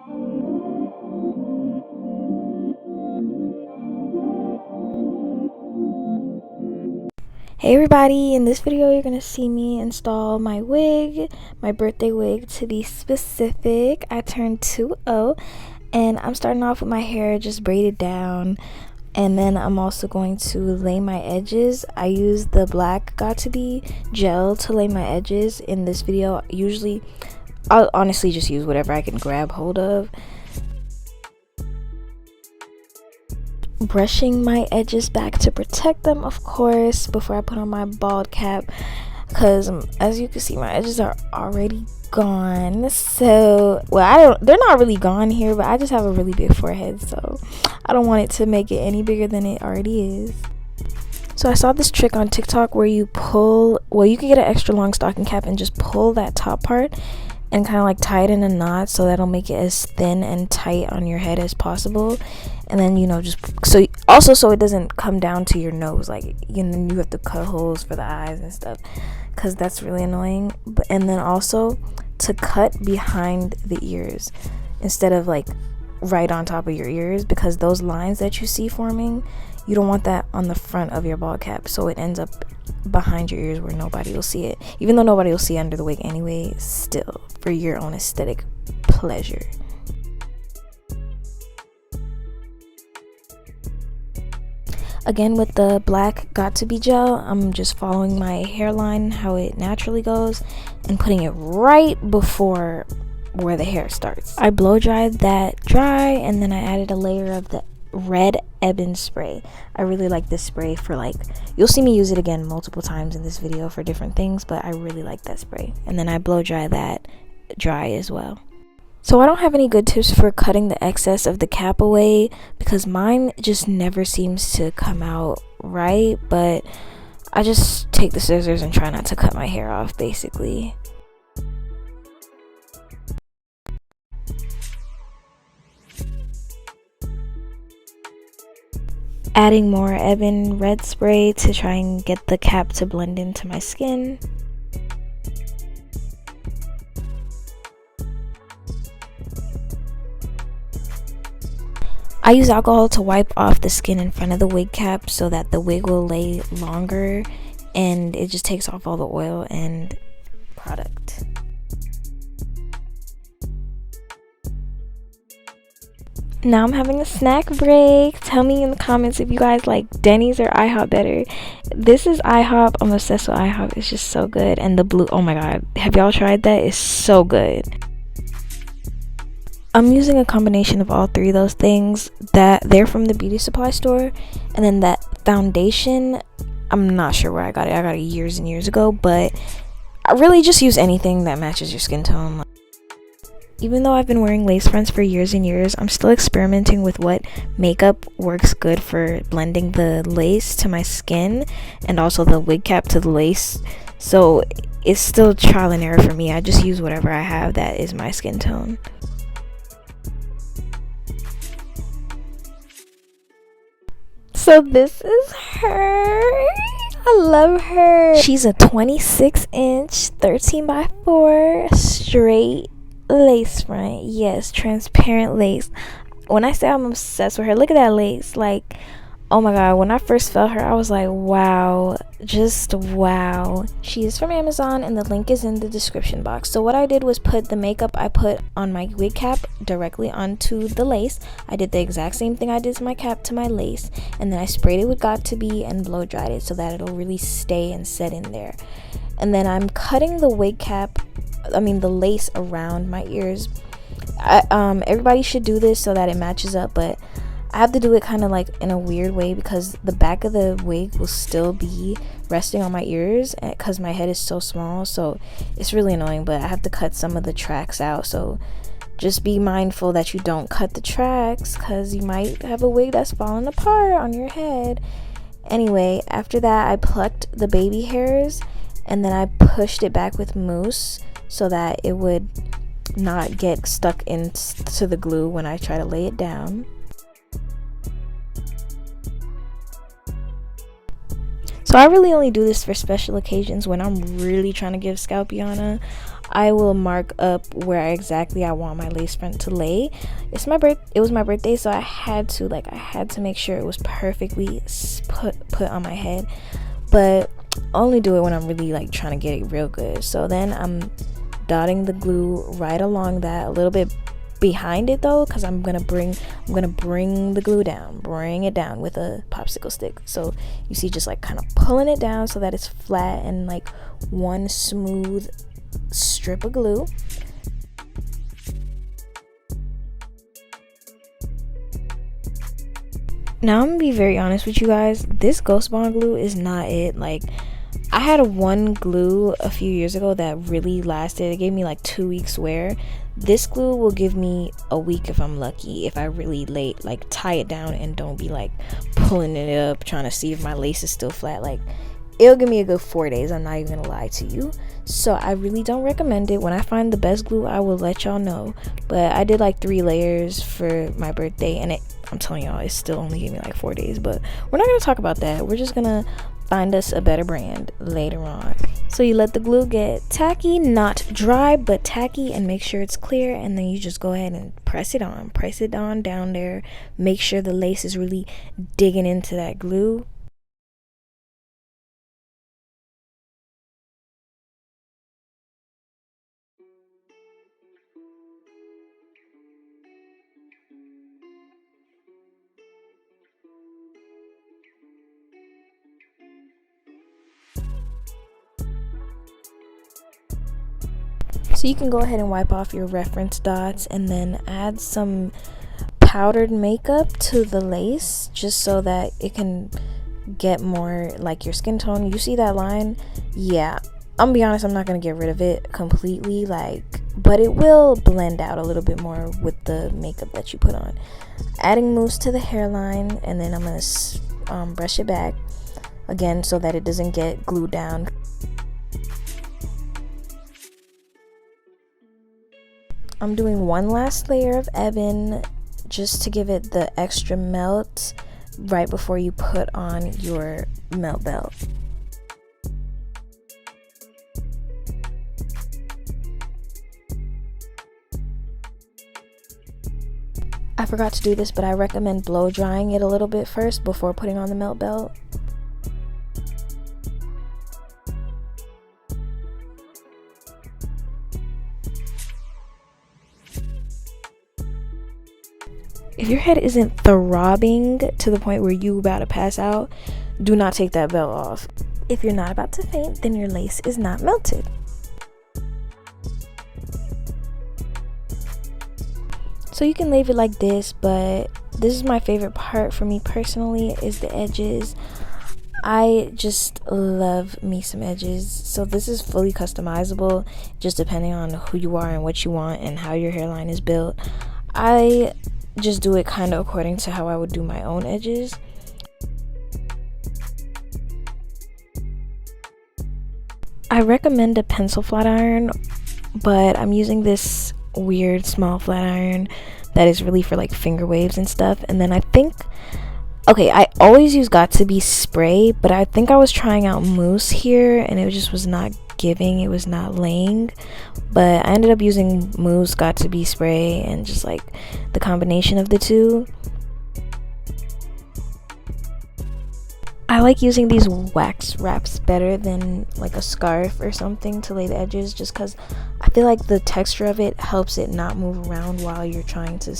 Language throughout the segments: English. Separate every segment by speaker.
Speaker 1: Hey everybody, in this video you're gonna see me install my wig, my birthday wig to be specific. I turned 2-0 and I'm starting off with my hair just braided down, and then I'm also going to lay my edges. I use the black Got2b gel to lay my edges in this video. Usually I'll honestly just use whatever I can grab hold of. Brushing my edges back to protect them, of course, before I put on my bald cap, because as you can see, my edges are already gone. So they're not really gone here, but I just have a really big forehead, so I don't want it to make it any bigger than it already is. So I saw this trick on TikTok where you can get an extra long stocking cap and just pull that top part and kind of like tie it in a knot, so that'll make it as thin and tight on your head as possible. And then, just so it doesn't come down to your nose, like you have to cut holes for the eyes and stuff, because that's really annoying. And then also to cut behind the ears instead of like right on top of your ears, because those lines that you see forming, you don't want that on the front of your bald cap, so it ends up behind your ears where nobody will see it, even though nobody will see under the wig anyway. Still, for your own aesthetic pleasure. Again, with the black Got2b gel, I'm just following my hairline, how it naturally goes, and putting it right before where the hair starts. I blow dried that dry, and then I added a layer of the red ebon spray. I really like this spray for you'll see me use it again multiple times in this video for different things, but I really like that spray. And then I blow dry that dry as well. So I don't have any good tips for cutting the excess of the cap away, because mine just never seems to come out right, but I just take the scissors and try not to cut my hair off, basically. Adding more ebon red spray to try and get the cap to blend into my skin. I use alcohol to wipe off the skin in front of the wig cap so that the wig will lay longer, and it just takes off all the oil and product. Now I'm having a snack break. Tell me in the comments if you guys like Denny's or IHOP better. This is IHOP. I'm obsessed with IHOP. It's just so good. And the blue, oh my god, have y'all tried that? It's so good. I'm using a combination of all three of those things. That they're from the beauty supply store, and then that foundation, I'm not sure where I got it. I got it years and years ago, but I really just use anything that matches your skin tone. Even though I've been wearing lace fronts for years and years, I'm still experimenting with what makeup works good for blending the lace to my skin and also the wig cap to the lace. So it's still trial and error for me. I just use whatever I have that is my skin tone. So this is her. I love her. She's a 26-inch 13x4 straight lace front. Yes, transparent lace. When I say I'm obsessed with her, look at that lace. Like, oh my god, when I first felt her, I was like, wow, just wow. She is from Amazon, and the link is in the description box. So what I did was put the makeup I put on my wig cap directly onto the lace. I did the exact same thing I did to my cap to my lace, and then I sprayed it with Got2b and blow dried it so that it'll really stay and set in there. And then I'm cutting the wig cap, the lace around my ears. Everybody should do this so that it matches up, but I have to do it kind of like in a weird way, because the back of the wig will still be resting on my ears because my head is so small, so it's really annoying. But I have to cut some of the tracks out, so just be mindful that you don't cut the tracks, because you might have a wig that's falling apart on your head. Anyway, after that I plucked the baby hairs, and then I pushed it back with mousse so that it would not get stuck into the glue when I try to lay it down. So I really only do this for special occasions when I'm really trying to give Scalpiana. I will mark up where exactly I want my lace front to lay. It was my birthday, so I had to make sure it was perfectly put on my head, but only do it when I'm really like trying to get it real good. So then I'm dotting the glue right along that, a little bit behind it though, because I'm gonna bring the glue down, bring it down with a popsicle stick. So you see, just like kind of pulling it down so that it's flat and like one smooth strip of glue. Now I'm gonna be very honest with you guys, this Ghost Bond glue is not it. Like, I had one glue a few years ago that really lasted. It gave me like 2 weeks wear. This glue will give me a week if I'm lucky, if I really tie it down and don't be like pulling it up trying to see if my lace is still flat. Like, it'll give me a good 4 days, I'm not even gonna lie to you. So I really don't recommend it. When I find the best glue, I will let y'all know. But I did like 3 layers for my birthday, and I'm telling y'all, it still only gave me like 4 days. But we're not gonna talk about that. We're just gonna find us a better brand later on. So you let the glue get tacky, not dry but tacky, and make sure it's clear, and then you just go ahead and press it on down there. Make sure the lace is really digging into that glue. So you can go ahead and wipe off your reference dots and then add some powdered makeup to the lace, just so that it can get more like your skin tone. You see that line? Yeah, I'm gonna be honest, I'm not gonna get rid of it completely, but it will blend out a little bit more with the makeup that you put on. Adding mousse to the hairline, and then I'm gonna brush it back again so that it doesn't get glued down. I'm doing one last layer of Ebin just to give it the extra melt right before you put on your melt belt. I forgot to do this, but I recommend blow drying it a little bit first before putting on the melt belt. If your head isn't throbbing to the point where you about to pass out, do not take that belt off. If you're not about to faint, then your lace is not melted. So you can leave it like this, but this is my favorite part for me personally, is the edges. I just love me some edges. So this is fully customizable, just depending on who you are and what you want and how your hairline is built. I just do it kind of according to how I would do my own edges. I recommend a pencil flat iron, but I'm using this weird small flat iron that is really for like finger waves and stuff. And then I always use Got2b spray, but I think I was trying out mousse here and it just was not giving, it was not laying. But I ended up using mousse, Got2b spray, and just like the combination of the two. I like using these wax wraps better than like a scarf or something to lay the edges, just because I feel like the texture of it helps it not move around while you're trying to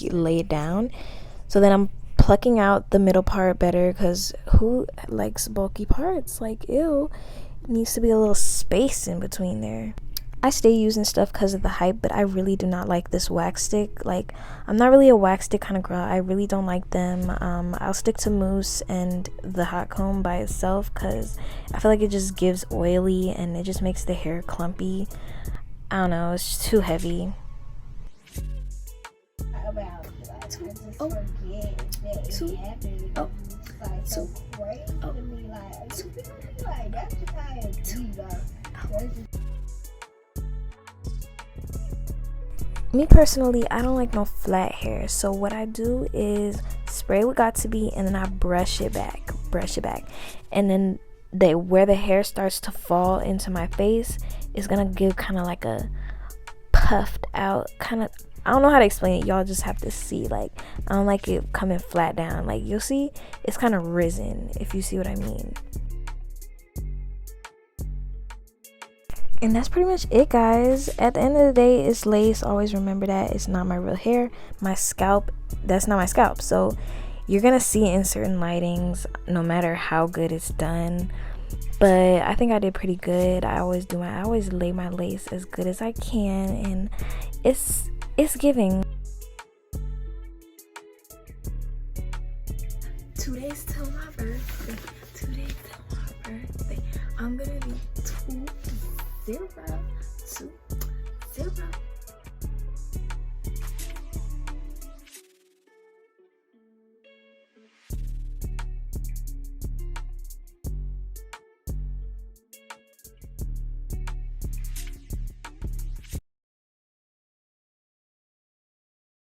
Speaker 1: lay it down. So then I'm plucking out the middle part better, because who likes bulky parts? Like, ew, it needs to be a little space in between there. I stay using stuff because of the hype, but I really do not like this wax stick. Like, I'm not really a wax stick kind of girl. I really don't like them. I'll stick to mousse and the hot comb by itself, because I feel like it just gives oily and it just makes the hair clumpy. I don't know, it's just too heavy. Me personally, I don't like no flat hair, so what I do is spray with Got2b and then I brush it back, and then where the hair starts to fall into my face is gonna give kind of like a puffed out kind of, I don't know how to explain it, y'all just have to see. Like, I don't like it coming flat down. Like, you'll see it's kind of risen, if you see what I mean. And that's pretty much it, guys. At the end of the day, it's lace. Always remember that it's not my real hair. My scalp, that's not my scalp. So you're gonna see it in certain lightings, no matter how good it's done. But I think I did pretty good. I always lay my lace as good as I can, and it's giving.